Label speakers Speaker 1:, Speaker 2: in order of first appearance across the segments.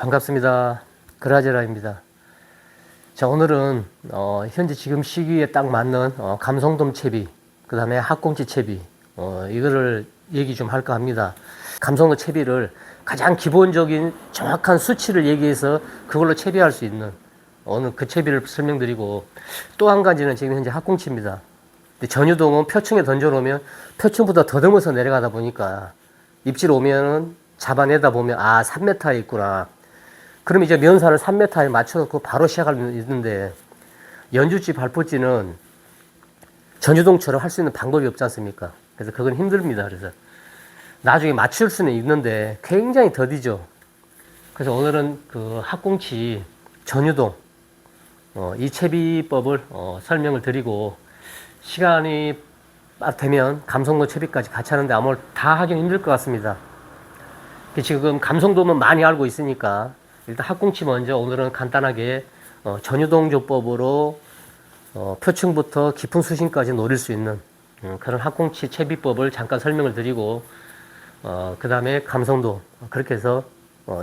Speaker 1: 반갑습니다. 그라제라입니다. 자, 오늘은 현재 지금 시기에 딱 맞는 감성돔 채비, 그 다음에 학꽁치 채비, 이거를 얘기 좀 할까 합니다. 감성돔 채비를 가장 기본적인 정확한 수치를 얘기해서 그걸로 채비할 수 있는 오늘 그 채비를 설명드리고, 또 한 가지는 지금 현재 학꽁치입니다. 근데 전유동은 표층에 던져놓으면 표층보다 더듬어서 내려가다 보니까 입질 오면은 잡아내다 보면 3m에 있구나. 그럼 이제 면사를 3m에 맞춰놓고 바로 시작할 수 있는데, 연주지, 발포지는 전유동처럼 할 수 있는 방법이 없지 않습니까? 그래서 그건 힘듭니다. 그래서 나중에 맞출 수는 있는데 굉장히 더디죠. 그래서 오늘은 그 학꽁치 전유동 이 채비법을 설명을 드리고, 시간이 되면 감성돔 채비까지 같이 하는데 아마 다 하긴 힘들 것 같습니다. 지금 감성돔은 많이 알고 있으니까 일단 학꽁치 먼저 오늘은 간단하게 전유동 조법으로 표층부터 깊은 수심까지 노릴 수 있는 그런 학꽁치 채비법을 잠깐 설명을 드리고, 그 다음에 감성돔, 그렇게 해서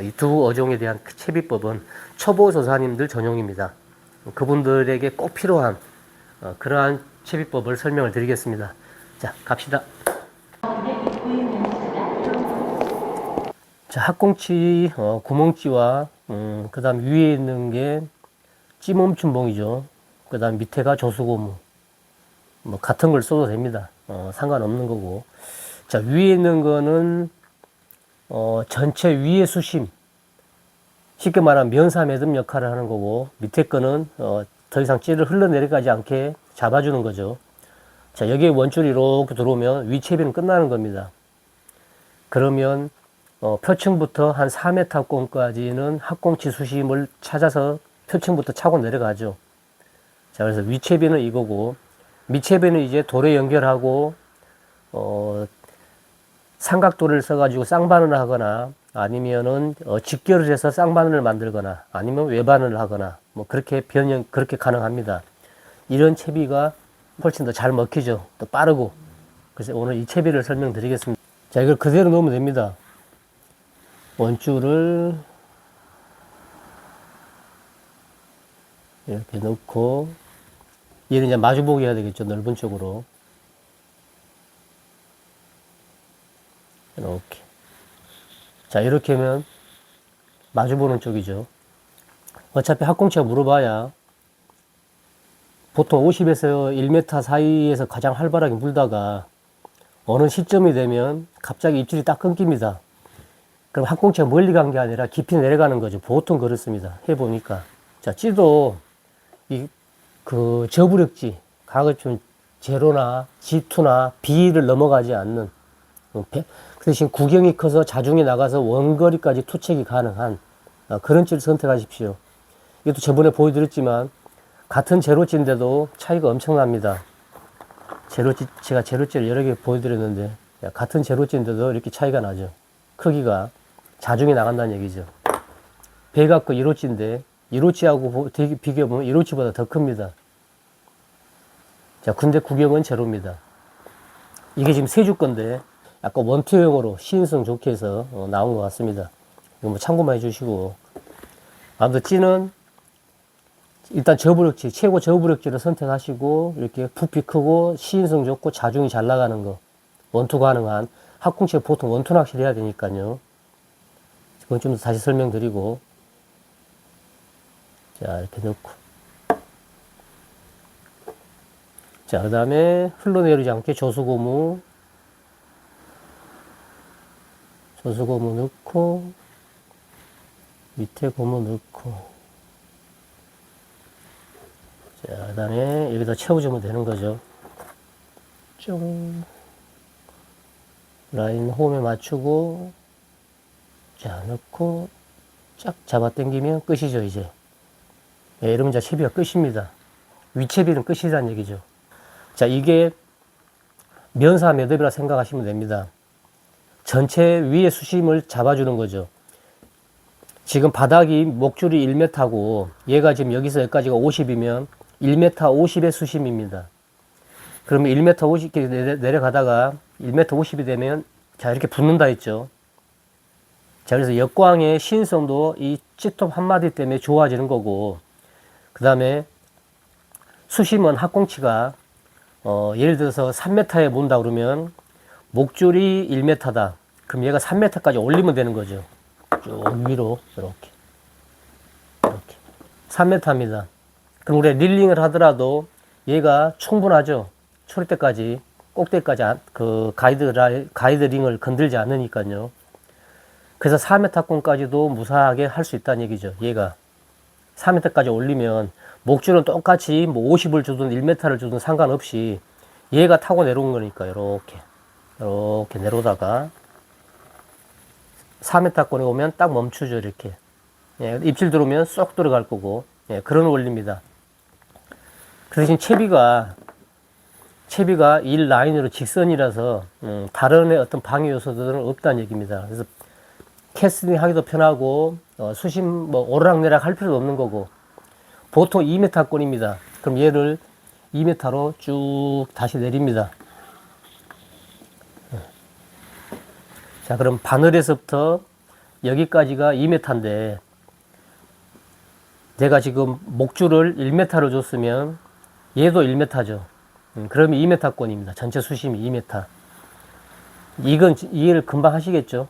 Speaker 1: 이 두 어종에 대한 채비법은 초보 조사님들 전용입니다. 그분들에게 꼭 필요한 그러한 채비법을 설명을 드리겠습니다. 자, 갑시다. 자, 학꽁치 구멍찌와 그 다음 위에 있는 게 찌몸춘봉이죠. 그 다음 밑에가 조수고무, 뭐 같은 걸 써도 됩니다. 상관없는 거고. 자, 위에 있는 거는 전체 위의 수심, 쉽게 말하면 면사 매듭 역할을 하는 거고, 밑에 거는 더 이상 찌를 흘러내려가지 않게 잡아주는 거죠. 자, 여기에 원줄이 이렇게 들어오면 위 채비는 끝나는 겁니다. 그러면 표층부터 한 4m권까지는 학꽁치 수심을 찾아서 표층부터 차고 내려가죠. 자, 그래서 위채비는 이거고, 밑채비는 이제 돌에 연결하고 삼각돌을 써가지고 쌍바늘을 하거나, 아니면은 직결을 해서 쌍바늘을 만들거나, 아니면 외바늘을 하거나, 뭐 그렇게 그렇게 가능합니다. 이런 채비가 훨씬 더 잘 먹히죠. 또 빠르고. 그래서 오늘 이 채비를 설명드리겠습니다. 자, 이걸 그대로 놓으면 됩니다. 원줄을 이렇게 넣고, 얘는 이제 마주보기 해야 되겠죠. 넓은 쪽으로. 이렇게. 자, 이렇게 하면 마주보는 쪽이죠. 어차피 학꽁치가 물어봐야 보통 50에서 1m 사이에서 가장 활발하게 물다가 어느 시점이 되면 갑자기 입질이 딱 끊깁니다. 그럼 학꽁치가 멀리 간 게 아니라 깊이 내려가는 거죠. 보통 그렇습니다. 해보니까. 자, 찌도 그 저부력지, 가급적 제로나 G2나 B를 넘어가지 않는, 그 대신 구경이 커서 자중이 나가서 원거리까지 투척이 가능한 그런 찌를 선택하십시오. 이것도 저번에 보여드렸지만 같은 제로찌인데도 차이가 엄청납니다. 제가 제로찌를 여러 개 보여드렸는데, 같은 제로찌인데도 이렇게 차이가 나죠. 크기가 자중이 나간다는 얘기죠. 배각거 1호찌인데 1호찌하고 비교해보면 1호찌보다 더 큽니다. 자, 근데 구경은 제로입니다. 이게 지금 세주 건데 약간 원투형으로 시인성 좋게 해서 나온 것 같습니다. 이거 뭐 참고만 해주시고, 아무튼 찌는 일단 저부력지, 최고 저부력지를 선택하시고, 이렇게 부피 크고 시인성 좋고 자중이 잘 나가는 거, 원투 가능한, 학꽁치가 보통 원투 낚시를 해야 되니까요. 그건 좀 더 다시 설명드리고, 자, 이렇게 넣고, 자, 그 다음에 흘러내리지 않게 조수고무 넣고, 밑에 고무 넣고, 자, 그 다음에 여기다 채워주면 되는 거죠. 쫑. 라인 홈에 맞추고, 자, 넣고, 쫙 잡아 당기면 끝이죠, 이제. 예, 이러면 이제 채비가 끝입니다. 위채비는 끝이라는 얘기죠. 자, 이게 면사 매듭이라 생각하시면 됩니다. 전체 위의 수심을 잡아주는 거죠. 지금 바닥이 목줄이 1m고, 얘가 지금 여기서 여기까지가 50이면 1m 50의 수심입니다. 그러면 1m 50 내려가다가 1m 50이 되면, 자, 이렇게 붙는다 했죠. 자, 그래서 역광의 시인성도 이 찌톱 한마디 때문에 좋아지는 거고, 그 다음에 수심은 학꽁치가, 예를 들어서 3m에 문다 그러면, 목줄이 1m다. 그럼 얘가 3m까지 올리면 되는 거죠. 쭉 위로, 이렇게. 이렇게. 3m입니다. 그럼 우리 릴링을 하더라도 얘가 충분하죠. 초리대까지, 꼭대기까지 그 가이드링을 건들지 않으니까요. 그래서 4m권까지도 무사하게 할 수 있다는 얘기죠. 얘가 4m까지 올리면 목줄은 똑같이 뭐 50을 주든 1m를 주든 상관없이 얘가 타고 내려온 거니까 이렇게 내려오다가 4m권에 오면 딱 멈추죠. 이렇게. 예, 입질 들어오면 쏙 들어갈 거고, 예, 그런 원리입니다. 그 대신 채비가 이 라인으로 직선이라서 다른 어떤 방해 요소들은 없다는 얘기입니다. 그래서 캐스팅 하기도 편하고 수심 뭐 오르락내락 할 필요도 없는 거고, 보통 2m권입니다. 그럼 얘를 2m로 쭉 다시 내립니다. 자, 그럼 바늘에서부터 여기까지가 2m인데 내가 지금 목줄을 1m를 줬으면 얘도 1m죠. 그러면 2m권입니다. 전체 수심이 2m. 이건 이해를 금방 하시겠죠.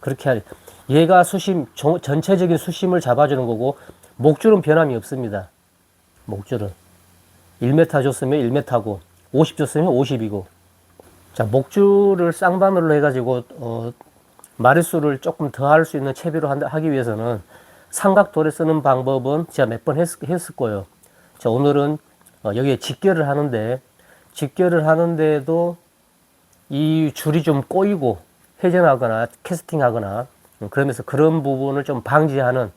Speaker 1: 그렇게 얘가 전체적인 수심을 잡아주는 거고, 목줄은 변함이 없습니다. 목줄은 1m 줬으면 1m고 50 줬으면 50이고. 자, 목줄을 쌍바늘로 해가지고 마리수를 조금 더 할 수 있는 채비로 하기 위해서는 삼각돌에 쓰는 방법은 제가 몇 번 했을 거예요. 자, 오늘은 여기에 직결을 하는데도 이 줄이 좀 꼬이고 회전하거나 캐스팅하거나 그러면서 그런 부분을 좀 방지하는,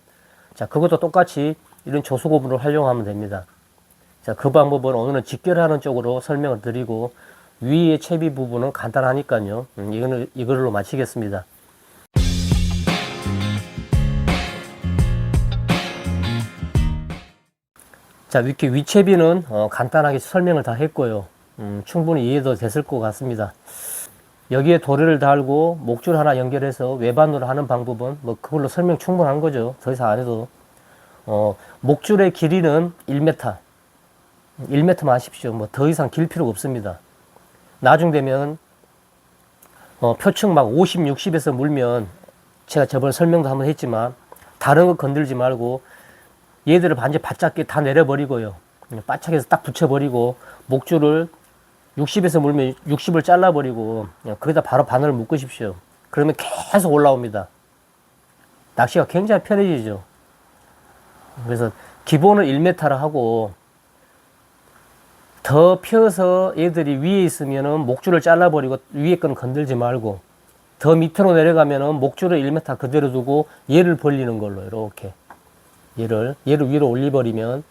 Speaker 1: 자, 그것도 똑같이 이런 조수고무를 활용하면 됩니다. 자, 그 방법은 오늘은 직결하는 쪽으로 설명을 드리고, 위의 채비 부분은 간단하니까요. 이걸로 마치겠습니다. 자, 이렇게 위채비는 간단하게 설명을 다 했고요. 충분히 이해도 됐을 것 같습니다. 여기에 도래를 달고 목줄 하나 연결해서 외반으로 하는 방법은 뭐 그걸로 설명 충분한 거죠. 더 이상 안 해도. 목줄의 길이는 1m. 1m만 하십시오. 뭐 더 이상 길 필요가 없습니다. 나중 되면 표층 막 50, 60에서 물면, 제가 저번에 설명도 한번 했지만 다른 거 건들지 말고 얘들을 완전 바짝게 다 내려버리고요. 바짝에서 딱 붙여버리고 목줄을 60에서 물면 60을 잘라버리고 거기다 바로 바늘을 묶으십시오. 그러면 계속 올라옵니다. 낚시가 굉장히 편해지죠. 그래서 기본은 1m라 하고, 더 펴서 얘들이 위에 있으면은 목줄을 잘라버리고 위에 거는 건들지 말고, 더 밑으로 내려가면은 목줄을 1m 그대로 두고 얘를 벌리는 걸로 이렇게 얘를 위로 올려버리면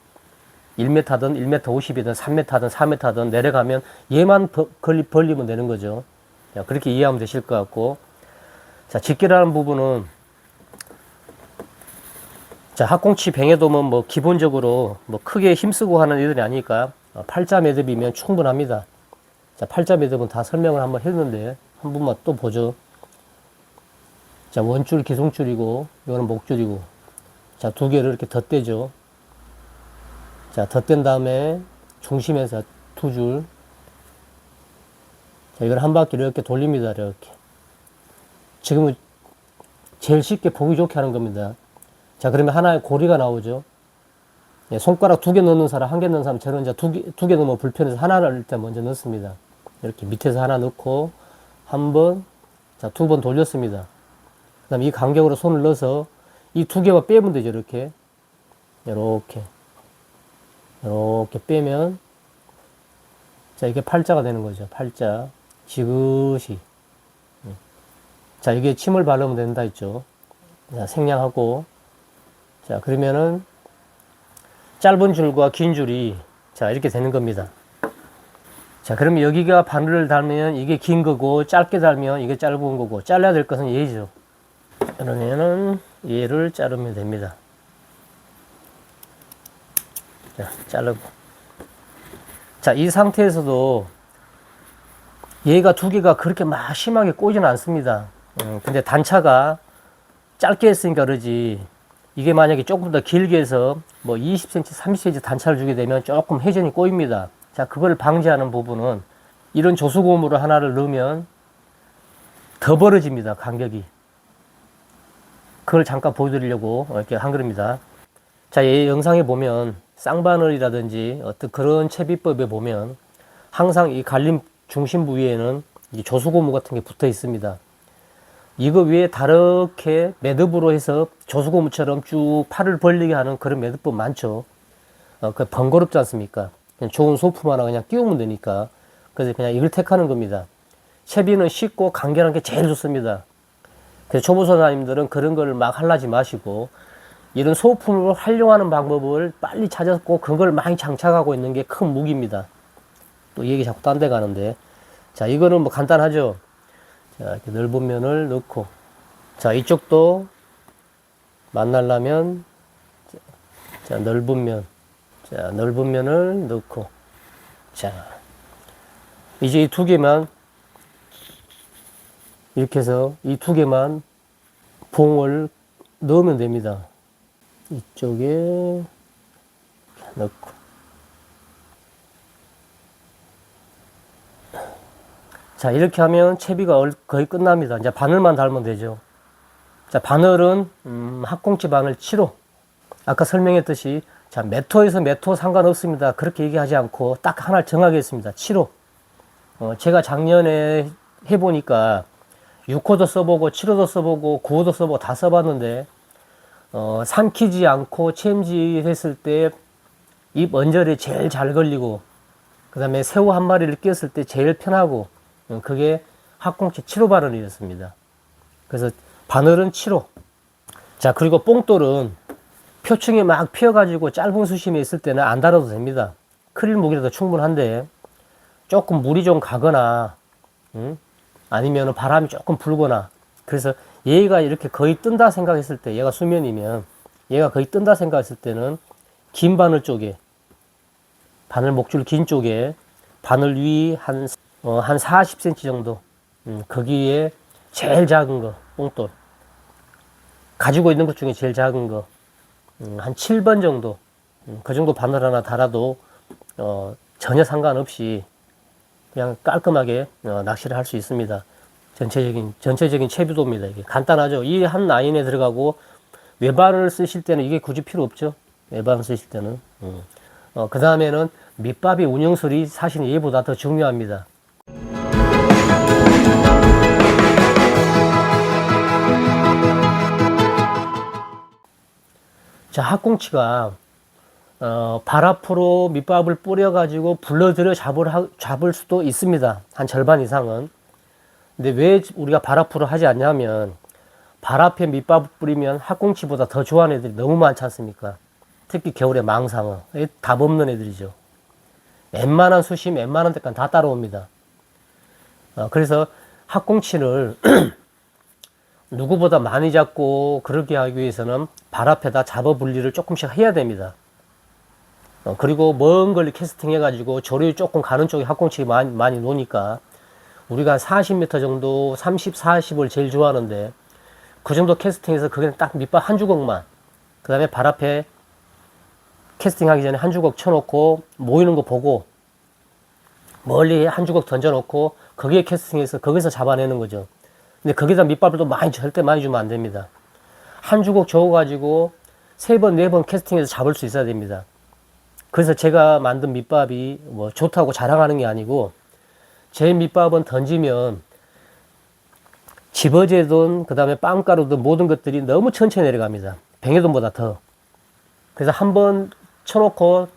Speaker 1: 1m든 1m 50이든 3m든 4m든 내려가면 얘만 벌리면 되는 거죠. 자, 그렇게 이해하면 되실 것 같고, 자, 직결하는 부분은, 자, 학꽁치 뱅에돔은 뭐 기본적으로 뭐 크게 힘쓰고 하는 애들이 아니니까 8자 매듭이면 충분합니다. 자, 8자 매듭은 다 설명을 한번 했는데 한 번만 또 보죠. 자, 원줄 기송줄이고 이거는 목줄이고, 자, 두 개를 이렇게 덧대죠. 자, 덧댄 다음에 중심에서 두 줄, 자, 이걸 한 바퀴 이렇게 돌립니다. 이렇게. 지금은 제일 쉽게 보기 좋게 하는 겁니다. 자, 그러면 하나의 고리가 나오죠. 예, 손가락 2개 넣는 사람, 1개 넣는 사람, 저는 이제 두 개 넣으면 불편해서 하나를 일단 먼저 넣습니다. 이렇게 밑에서 하나 넣고, 한 번, 자, 2번 돌렸습니다. 그 다음에 이 간격으로 손을 넣어서 이 2개만 빼면 되죠. 이렇게. 이렇게 빼면, 자, 이게 팔자가 되는 거죠. 팔자. 지그시. 자, 이게 침을 바르면 된다 했죠. 자, 생략하고. 자, 그러면은 짧은 줄과 긴 줄이, 자, 이렇게 되는 겁니다. 자, 그러면 여기가 바늘을 달면 이게 긴 거고, 짧게 달면 이게 짧은 거고, 잘라야 될 것은 얘죠. 그러면은 얘를 자르면 됩니다. 자, 자르고. 자, 이 상태에서도 얘가 두 개가 그렇게 막 심하게 꼬지는 않습니다. 근데 단차가 짧게 했으니까 그러지. 이게 만약에 조금 더 길게 해서 뭐 20cm, 30cm 단차를 주게 되면 조금 회전이 꼬입니다. 자, 그걸 방지하는 부분은 이런 조수고무를 하나를 넣으면 더 벌어집니다, 간격이. 그걸 잠깐 보여드리려고 이렇게 한 겁니다. 자, 이 영상에 보면 쌍바늘이라든지 어떤 그런 채비법에 보면 항상 이 갈림 중심 부위에는 이 조수고무 같은 게 붙어 있습니다. 이거 위에 다르게 매듭으로 해서 조수고무처럼 쭉 팔을 벌리게 하는 그런 매듭법 많죠. 그 번거롭지 않습니까? 그냥 좋은 소품 하나 그냥 끼우면 되니까. 그래서 그냥 이걸 택하는 겁니다. 채비는 쉽고 간결한 게 제일 좋습니다. 그래서 초보선생님들은 그런 걸 막 하려지 마시고 이런 소품을 활용하는 방법을 빨리 찾았고 그걸 많이 장착하고 있는 게 큰 무기입니다. 또 얘기 자꾸 딴 데 가는데, 자, 이거는 뭐 간단하죠. 자, 이렇게 넓은 면을 넣고, 자, 이쪽도 만나려면 자, 넓은 면, 자, 넓은 면을 넣고, 자, 이제 이 두 개만 이렇게 해서 이 두 개만 봉을 넣으면 됩니다. 이쪽에 넣고, 자, 이렇게 하면 채비가 거의 끝납니다. 이제 바늘만 달면 되죠. 자, 바늘은 학꽁치 바늘 7호. 아까 설명했듯이 자, 몇 호에서 몇 호 상관없습니다. 그렇게 얘기하지 않고 딱 하나를 정하겠습니다. 7호. 제가 작년에 해보니까 6호도 써보고 7호도 써보고 9호도 써보고 다 써봤는데 삼키지 않고 챔질했을 때 입 언저리에 제일 잘 걸리고 그 다음에 새우 한 마리를 끼웠을 때 제일 편하고 그게 학꽁치 7호 바늘이었습니다. 그래서 바늘은 7호. 자, 그리고 뽕돌은 표층이 막 피어가지고 짧은 수심에 있을 때는 안 달아도 됩니다. 크릴 무게라도 충분한데 조금 물이 좀 가거나 아니면 바람이 조금 불거나 그래서 얘가 이렇게 거의 뜬다 생각했을 때 얘가 수면이면 얘가 거의 뜬다 생각했을 때는 긴 바늘 쪽에 바늘 목줄 긴 쪽에 바늘 위 한 40cm 정도 거기에 제일 작은 거 뽕돌 가지고 있는 것 중에 제일 작은 거 한 7번 정도 그 정도 바늘 하나 달아도 전혀 상관없이 그냥 깔끔하게 낚시를 할 수 있습니다. 전체적인 채비도입니다. 이게 간단하죠. 이 한 라인에 들어가고 외바늘 쓰실 때는 이게 굳이 필요 없죠. 외바늘 쓰실 때는 그 다음에는 밑밥의 운영술이 사실 얘보다 더 중요합니다. 자, 학꽁치가 발 앞으로 밑밥을 뿌려가지고 불러들여 잡을 수도 있습니다. 한 절반 이상은. 근데 왜 우리가 발 앞으로 하지 않냐면 발 앞에 밑밥을 뿌리면 학꽁치보다 더 좋아하는 애들이 너무 많지 않습니까? 특히 겨울에 망상어. 답 없는 애들이죠. 웬만한 수심, 웬만한 데까지 다 따라옵니다. 그래서 학꽁치를 누구보다 많이 잡고 그렇게 하기 위해서는 발 앞에다 잡어 분리를 조금씩 해야 됩니다. 그리고 먼 걸리 캐스팅 해가지고 조류 조금 가는 쪽에 학꽁치가 많이 노니까 우리가 40m 정도 30, 40을 제일 좋아하는데 그 정도 캐스팅해서 그게 딱 밑밥 한 주걱만 그 다음에 발 앞에 캐스팅 하기 전에 한 주걱 쳐놓고 모이는 거 보고 멀리 한 주걱 던져놓고 거기에 캐스팅해서 거기서 잡아내는 거죠. 근데 거기다 밑밥을 또 절대 많이 주면 안 됩니다. 한 주걱 줘가지고 3번, 4번 캐스팅해서 잡을 수 있어야 됩니다. 그래서 제가 만든 밑밥이 뭐 좋다고 자랑하는 게 아니고 제 밑밥은 던지면 집어제든 그 다음에 빵가루든 모든 것들이 너무 천천히 내려갑니다. 뱅에돈보다 더. 그래서 한번 쳐놓고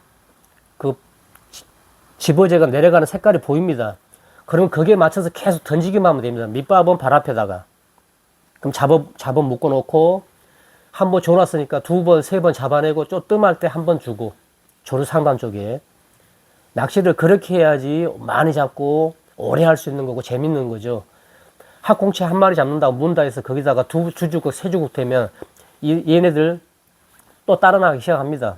Speaker 1: 그 집어제가 내려가는 색깔이 보입니다. 그러면 거기에 맞춰서 계속 던지기만 하면 됩니다. 밑밥은 발 앞에다가. 그럼 잡아 묶어 놓고 한 번 줘놨으니까 2번, 3번 잡아내고 좀 뜸할 때 한 번 주고 조류 상단 쪽에. 낚시를 그렇게 해야지 많이 잡고 오래 할 수 있는 거고 재밌는 거죠. 학꽁치 한 마리 잡는다고 문다 해서 거기다가 두 주걱, 세 주걱 되면 얘네들 또 따라 나가기 시작합니다.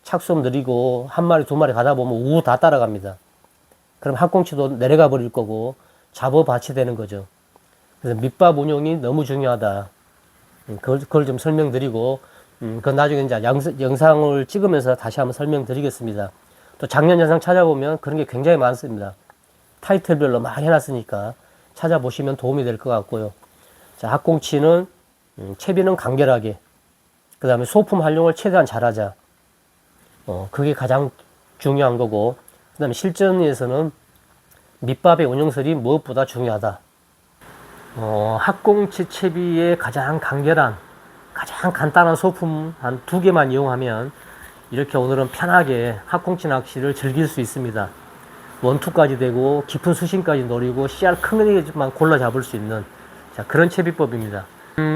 Speaker 1: 착수음 느리고 한 마리, 두 마리 가다 보면 우우 다 따라갑니다. 그럼 학꽁치도 내려가 버릴 거고 잡어 받치 되는 거죠. 그래서 밑밥 운용이 너무 중요하다. 그걸 좀 설명드리고, 그건 나중에 이제 영상을 찍으면서 다시 한번 설명드리겠습니다. 또 작년 영상 찾아보면 그런 게 굉장히 많습니다. 타이틀별로 막 해놨으니까 찾아보시면 도움이 될 것 같고요. 자, 학꽁치는 채비는 간결하게, 그 다음에 소품 활용을 최대한 잘하자. 그게 가장 중요한 거고, 그 다음에 실전에서는 밑밥의 운영설이 무엇보다 중요하다. 학꽁치 채비의 가장 간결한, 가장 간단한 소품 한 2개만 이용하면 이렇게 오늘은 편하게 학꽁치 낚시를 즐길 수 있습니다. 원투까지 되고 깊은 수심까지 노리고 씨알 큰 것만 골라 잡을 수 있는, 자, 그런 채비법입니다.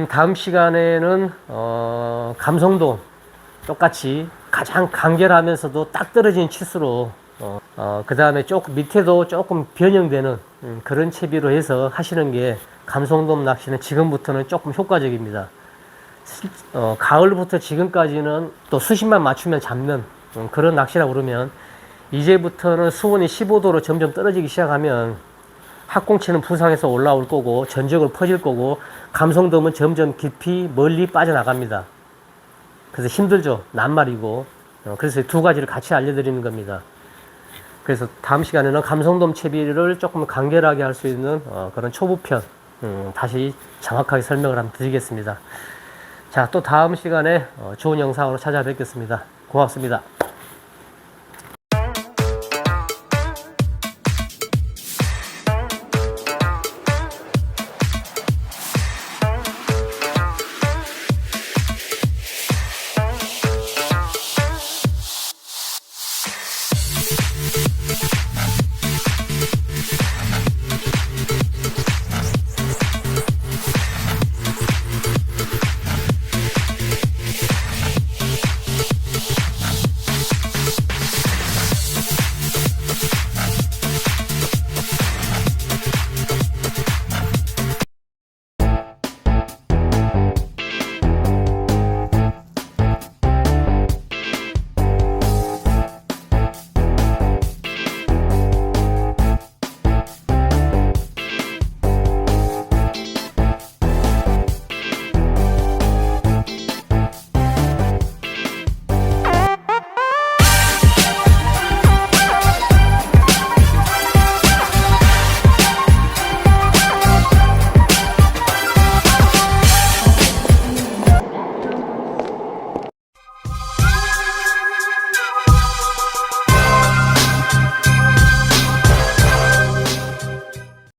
Speaker 1: 다음 시간에는 감성돔 똑같이 가장 간결하면서도 딱 떨어지는 치수로 그 다음에 조금 밑에도 조금 변형되는 그런 채비로 해서 하시는 게 감성돔 낚시는 지금부터는 조금 효과적입니다. 가을부터 지금까지는 또 수심만 맞추면 잡는 그런 낚시라고 그러면, 이제부터는 수온이 15도로 점점 떨어지기 시작하면 학꽁치는 부상해서 올라올 거고 전적으로 퍼질 거고, 감성돔은 점점 깊이 멀리 빠져나갑니다. 그래서 힘들죠. 낱말이고. 그래서 2가지를 같이 알려드리는 겁니다. 그래서 다음 시간에는 감성돔 채비를 조금 간결하게 할 수 있는 그런 초보편 다시 정확하게 설명을 한번 드리겠습니다. 자, 또 다음 시간에 좋은 영상으로 찾아뵙겠습니다. 고맙습니다.